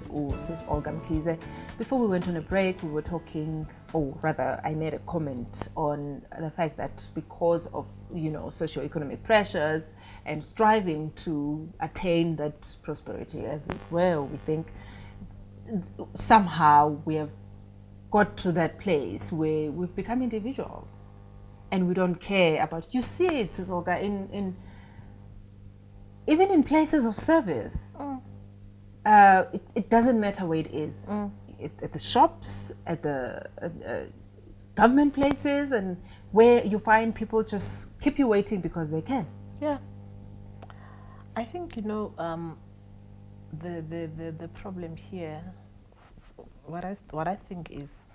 with Sis Olga Mkhize. Before we went on a break, we were talking, or rather, I made a comment on the fact that because of, socioeconomic pressures and striving to attain that prosperity, as it were, we think somehow we have got to that place where we've become individuals and we don't care about, you see it, Sis Olga, even in places of service. It doesn't matter where it is. At the shops, at the government places, and where you find people just keep you waiting because they can. Yeah. I think, the problem here, what I think is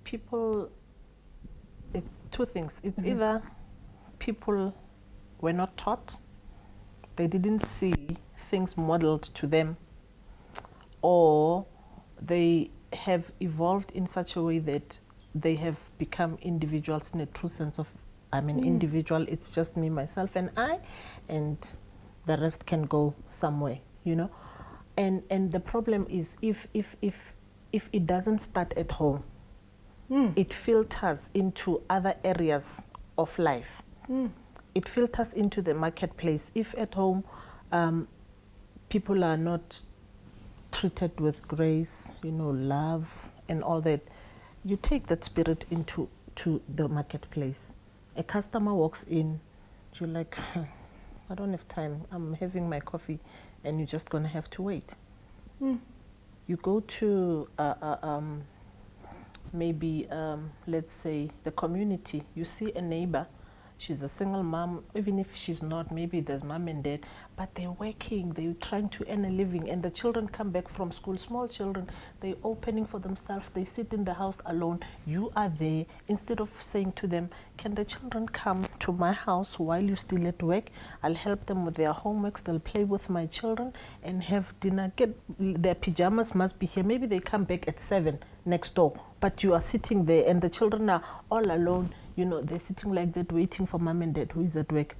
people, two things. It's either people were not taught, they didn't see things modeled to them, or they have evolved in such a way that they have become individuals in a true sense of, individual, it's just me, myself, and I, and the rest can go somewhere, And the problem is if it doesn't start at home, it filters into other areas of life. It filters into the marketplace. If at home people are not treated with grace, love and all that, you take that spirit into the marketplace. A customer walks in, you're like, I don't have time, I'm having my coffee, and you're just going to have to wait. You go to maybe, let's say, the community, you see a neighbor, she's a single mom, even if she's not, maybe there's mom and dad, but they're working, they're trying to earn a living, and the children come back from school, small children, they're opening for themselves, they sit in the house alone. You are there. Instead of saying to them, can the children come to my house while you're still at work? I'll help them with their homeworks, they'll play with my children and have dinner, their pajamas must be here. Maybe they come back at 7 next door, but you are sitting there and the children are all alone. They're sitting like that, waiting for mom and dad who is at work.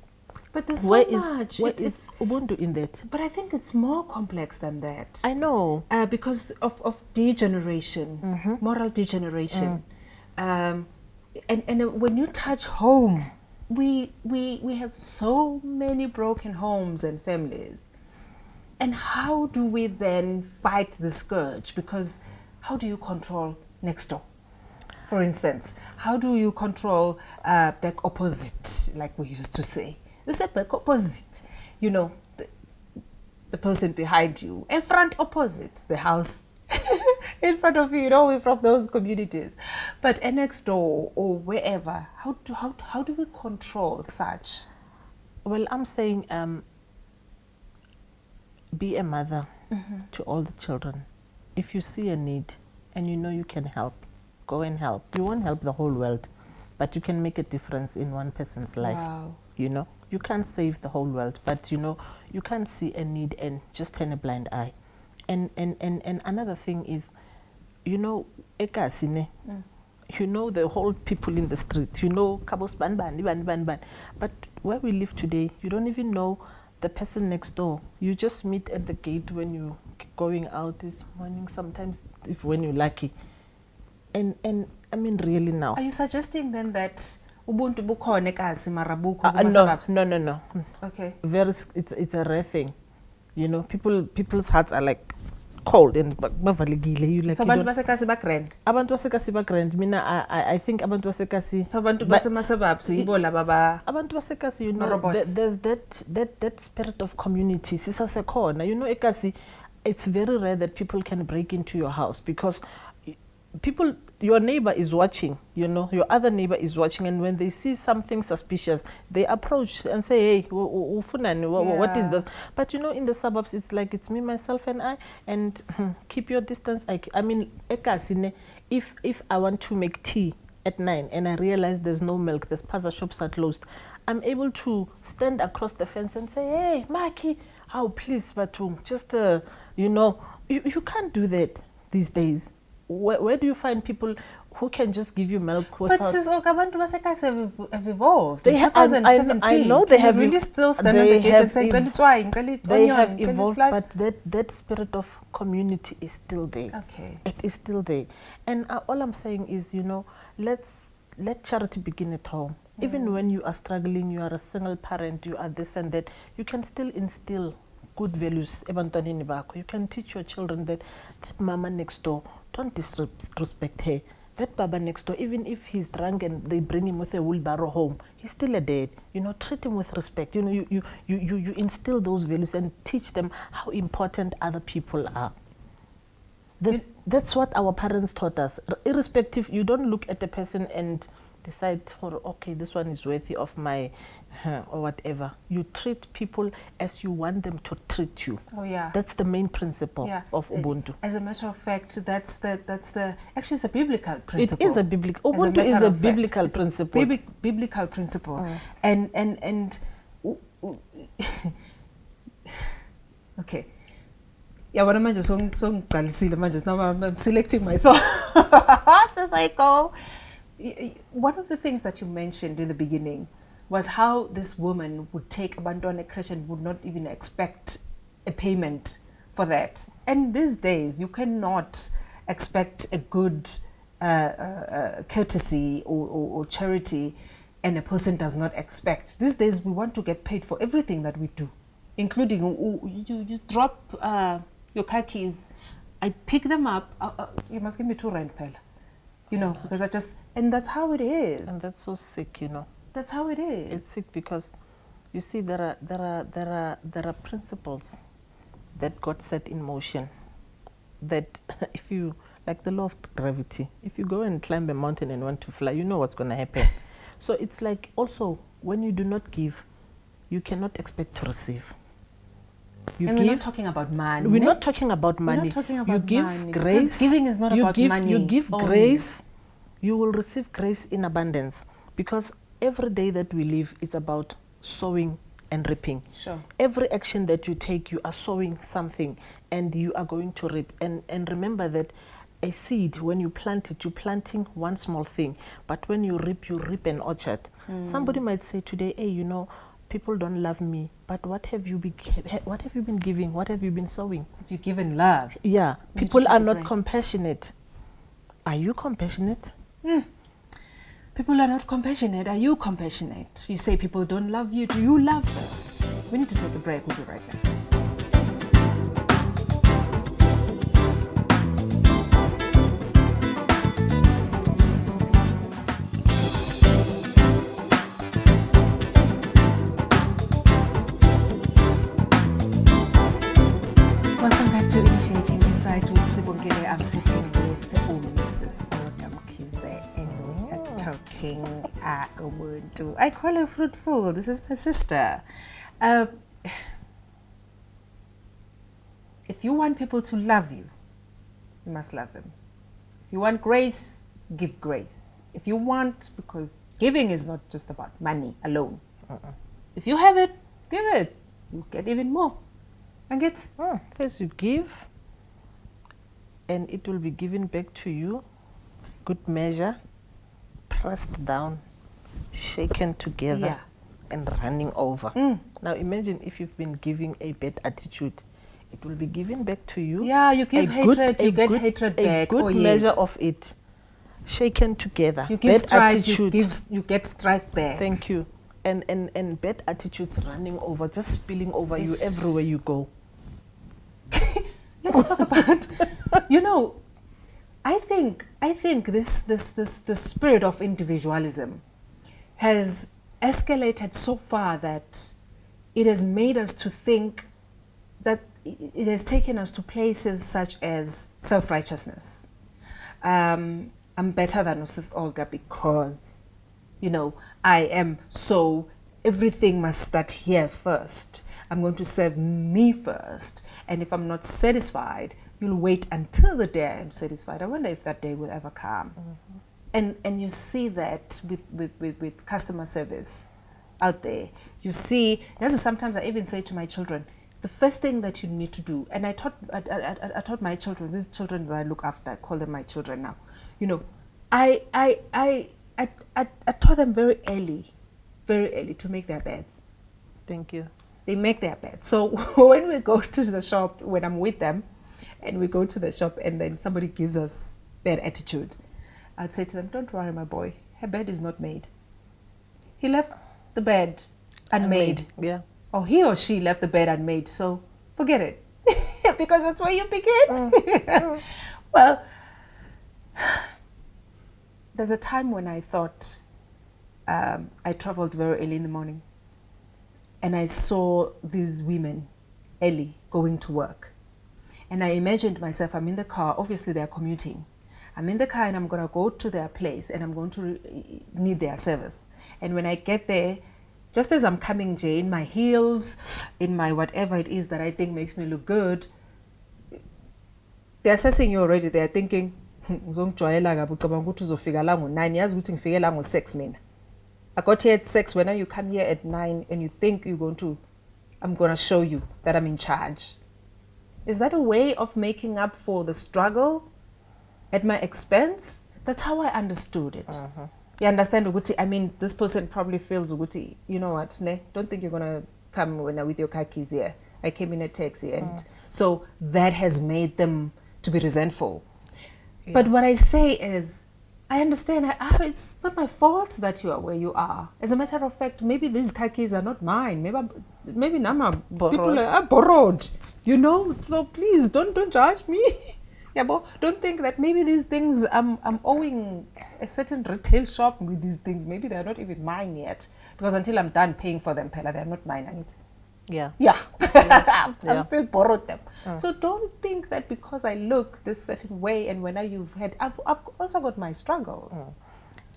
But there's so much. Where is Ubuntu in that? But I think it's more complex than that. I know. Because of degeneration, moral degeneration. And when you touch home, we have so many broken homes and families. And how do we then fight the scourge? Because how do you control next door? For instance, how do you control back opposite, like we used to say? You say back opposite, the person behind you, and front opposite, the house in front of you, we're from those communities. But next door or wherever, how do we control such? Well, I'm saying be a mother to all the children. If you see a need and you can help, go and help. You won't help the whole world, but you can make a difference in one person's life. Wow. You can't save the whole world, but you can't see a need and just turn a blind eye. And another thing is, ekasine, the whole people in the street, kabos ban. But where we live today, you don't even know the person next door. You just meet at the gate when you're going out this morning, sometimes when you're lucky. And I mean, really now. Are you suggesting then that Ubuntu bukhona ekasi mara bukho kumasababs? No. Okay. It's a rare thing. People's hearts are like cold and bavalekile. You like. So abantu basekasi bagrand. Abantu basekasi bagrand. Mina I think abantu basekasi. So abantu basemasababs yibo laba ba. Abantu basekasi, there's that spirit of community. Sisasekhona. Ekasi, it's very rare that people can break into your house because your neighbor is watching, your other neighbor is watching, and when they see something suspicious, they approach and say, hey, what is this? But in the suburbs, it's like, it's me, myself, and I, and keep your distance. I mean, if I want to make tea at 9 and I realize there's no milk, the spaza shops are closed, I'm able to stand across the fence and say, hey, Maki, please, Batung, just, you can't do that these days. where do you find people who can just give you milk But without... sis, abantu basekhaya have evolved. They In have, 2017, I know they have really still stand on the gate and say, they have evolved, but that spirit of community is still there. Okay. It is still there. And all I'm saying is, let charity begin at home. Even when you are struggling, you are a single parent, you are this and that, you can still instill good values. You can teach your children that mama next door, don't disrespect her. That baba next door, even if he's drunk and they bring him with a wheelbarrow home, he's still a dad. Treat him with respect. You instill those values and teach them how important other people are. That's what our parents taught us. Irrespective, you don't look at a person and decide, okay, this one is worthy of my or whatever. You treat people as you want them to treat you. Oh yeah. That's the main principle of Ubuntu. As a matter of fact, actually it's a biblical principle. It is a biblical. Ubuntu is a biblical principle. Biblical principle. And okay. Yeah, what am I just now I'm selecting my thoughts as I go. One of the things that you mentioned in the beginning was how this woman would take abantwana creche and would not even expect a payment for that. And these days, you cannot expect a good courtesy or charity, and a person does not expect. These days, we want to get paid for everything that we do, including you drop your car keys, I pick them up, you must give me R2, Pella. Because and that's how it is. And that's so sick, That's how it is. It's sick because, you see, there are principles that God set in motion. That if you, like the law of gravity, if you go and climb a mountain and want to fly, you know what's going to happen. So it's like also when you do not give, you cannot expect to receive. We're not talking about money. We're not talking about money. We're not talking about you give money, grace. Giving is not about money. You give only. Grace. You will receive grace in abundance, because every day that we live, it's about sowing and reaping. Sure. Every action that you take, you are sowing something and you are going to reap. And remember that a seed, when you plant it, you're planting one small thing. But when you reap an orchard. Somebody might say today, hey, people don't love me. But what have you been giving? What have you been sowing? Have you given love? Yeah. People are not compassionate. Are you compassionate? People are not compassionate. Are you compassionate? You say people don't love you. Do you love first? We need to take a break. We'll be right back. Welcome back to Initiating Insight with Sibongile. I'm sitting with Mrs. Kize and we are talking Ubuntu. I call her Fruitful. This is my sister. If you want people to love you, you must love them. If you want grace, give grace. If you want, because giving is not just about money alone. If you have it, give it. You get even more. And get first you give, and it will be given back to you. Good measure, pressed down, shaken together, and running over. Now imagine if you've been giving a bad attitude, it will be given back to you. Yeah, you give hatred, you get hatred back. A good measure of it, shaken together. You give bad strife, attitude. you get strife back. Thank you. And bad attitudes running over, just spilling over you everywhere you go. Let's talk about, I think this spirit of individualism has escalated so far that it has made us to think that it has taken us to places such as self-righteousness. I'm better than Mrs. Olga because, I am so, everything must start here first. I'm going to serve me first. And if I'm not satisfied, you'll wait until the day I'm satisfied. I wonder if that day will ever come. And you see that with customer service out there. You see, sometimes I even say to my children, the first thing that you need to do, and I taught my children, these children that I look after, I call them my children now, you know, I taught them very early to make their beds. Thank you. They make their beds. So when we go to the shop, when I'm with them, and we go to the shop and then somebody gives us bad attitude, I'd say to them, don't worry, my boy, her bed is not made. He left the bed unmade. Yeah. Or he or she left the bed unmade. So forget it. Because that's where you begin. Well, there's a time when I thought I traveled very early in the morning. And I saw these women early going to work. And I imagined myself, I'm in the car, obviously they're commuting. I'm in the car and I'm going to go to their place and I'm going to need their service. And when I get there, just as I'm coming, Jay, in my heels, in my whatever it is that I think makes me look good, they're assessing you already. They're thinking, I got here at 6. When you come here at 9 and you think I'm going to show you that I'm in charge. Is that a way of making up for the struggle at my expense? That's how I understood it. You understand, Uguti? I mean, this person probably feels, Uguti, you know what, ne? Don't think you're going to come with your car keys here. I came in a taxi. And so that has made them to be resentful. Yeah. But what I say is, I understand, it's not my fault that you are where you are. As a matter of fact, maybe these car keys are not mine. Maybe Nama people are borrowed. You know, so please don't judge me. Yeah, but don't think that maybe these things I'm owing a certain retail shop with these things. Maybe they're not even mine yet. Because until I'm done paying for them, Pella, they're not mine. I need. Yeah. I've still borrowed them. So don't think that because I look this certain way and when I've also got my struggles.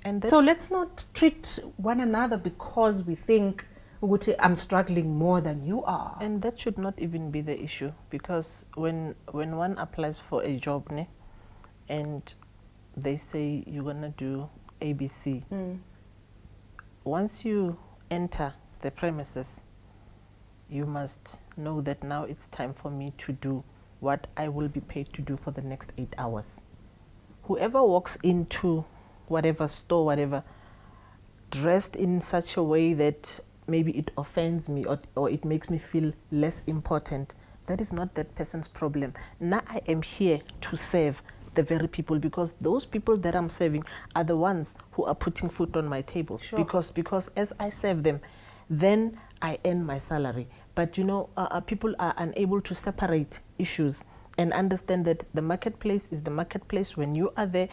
And so let's not treat one another because we think I'm struggling more than you are. And that should not even be the issue, because when one applies for a job, ne, and they say you're gonna do ABC, once you enter the premises, you must know that now it's time for me to do what I will be paid to do for the next 8 hours. Whoever walks into whatever store, whatever, dressed in such a way that maybe it offends me or it makes me feel less important, that is not that person's problem. Now I am here to serve the very people, because those people that I'm serving are the ones who are putting food on my table. Sure. Because as I serve them, then I earn my salary. But you know, people are unable to separate issues and understand that the marketplace is the marketplace. When you are there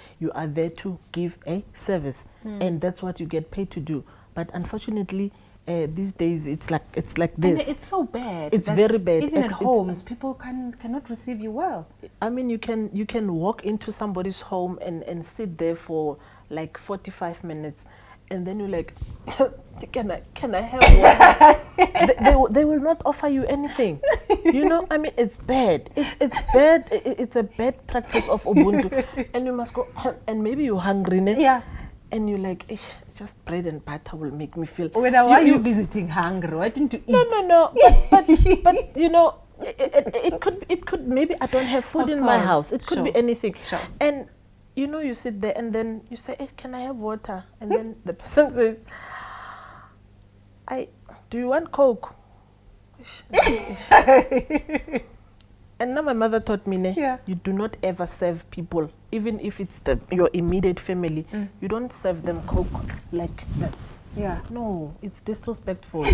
to give a service, and that's what you get paid to do. But unfortunately, these days it's like this. And it's so bad. It's very bad. Even at homes, people cannot receive you well. I mean, you can walk into somebody's home and sit there for like 45 minutes. And then you're like, can I have water? they will not offer you anything. You know, I mean, it's bad. It's bad. It's a bad practice of Ubuntu. And you must go, and maybe you're hungry, ne? Yeah. And you're like, just bread and butter will make me feel. Why are you visiting hungry? Why didn't you eat? No. But you know, it could maybe I don't have food in my house. It could be anything. Sure. And you know, you sit there and then you say, hey, can I have water? And then the person says, do you want Coke? And now my mother taught me, you do not ever serve people, even if it's your immediate family, you don't serve them Coke like this. Yeah. No, it's disrespectful.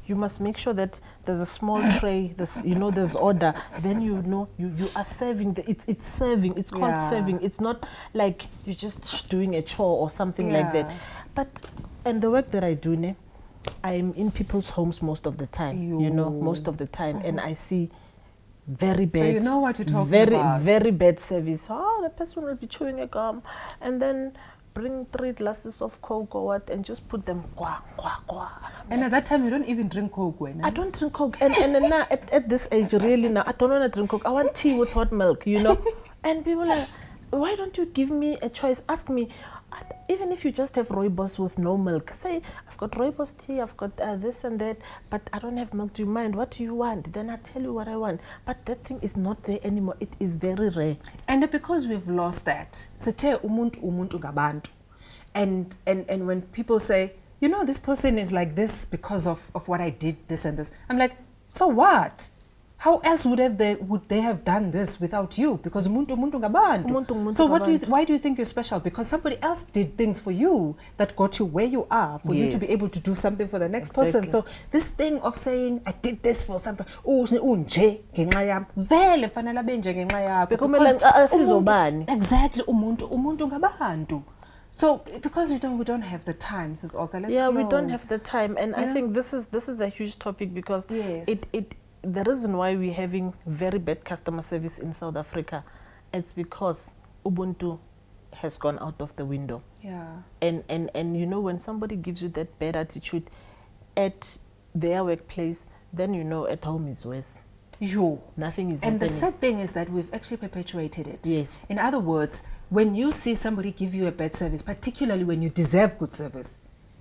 You must make sure that there's a small tray, there's order. Then you know you are serving. It's serving. It's called serving. It's not like you're just doing a chore or something like that. And the work that I do, I'm in people's homes most of the time. Most of the time, and I see very bad. So you know what you're talking about. Very bad service. Oh, the person will be chewing a gum, and then bring 3 glasses of Coke or what, and just put them And at that time, you don't even drink Coke, I don't drink Coke. And now, at this age, really now, I don't want to drink Coke. I want tea with hot milk, you know. And people are like, why don't you give me a choice? Ask me. even if you just have rooibos with no milk, say, I've got rooibos tea, I've got this and that, but I don't have milk. Do you mind? What do you want? Then I tell you what I want. But that thing is not there anymore. It is very rare. And because we've lost that, sithe umuntu ngabantu. And when people say, you know, this person is like this because of what I did, this and this, I'm like, so what? How else would they have done this without you? Because umuntu ngabantu. So why do you think you're special? Because somebody else did things for you that got you where you are, for you to be able to do something for the next person. So this thing of saying, I did this for somebody, exactly, umuntu ngabantu. So because we don't have the time, says Olga, let's close. We don't have the time, and I think this is a huge topic, because the reason why we're having very bad customer service in South Africa, it's because Ubuntu has gone out of the window. Yeah. And you know, when somebody gives you that bad attitude at their workplace, then you know at home is worse. Nothing is happening. And the sad thing is that we've actually perpetuated it. Yes. In other words, when you see somebody give you a bad service, particularly when you deserve good service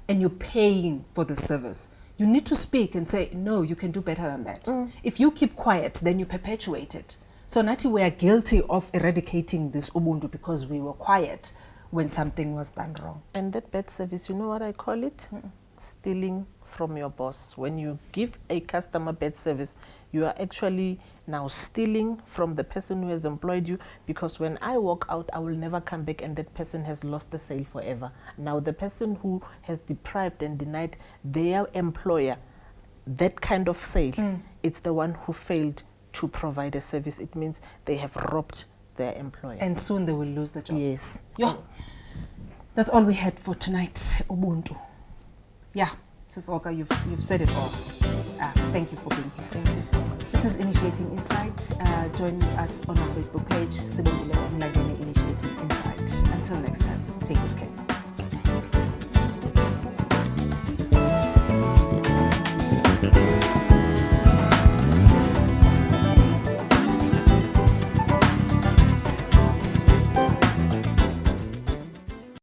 and you're paying for the service, you need to speak and say, no, you can do better than that. If you keep quiet, then you perpetuate it. So Nati, we are guilty of eradicating this Ubuntu because we were quiet when something was done wrong. And that bad service, you know what I call it? Stealing from your boss. When you give a customer bad service, you are actually now stealing from the person who has employed you, because when I walk out, I will never come back, and that person has lost the sale forever. Now the person who has deprived and denied their employer that kind of sale, it's the one who failed to provide a service. It means they have robbed their employer. And soon they will lose the job. Yes. Yeah. That's all we had for tonight, Ubuntu. Yeah, Sis Olga, you've said it all. Thank you for being here. Thank you so much. This is Initiating Insight. Join us on our Facebook page, Sibongile Initiating Insight. Until next time, take good care.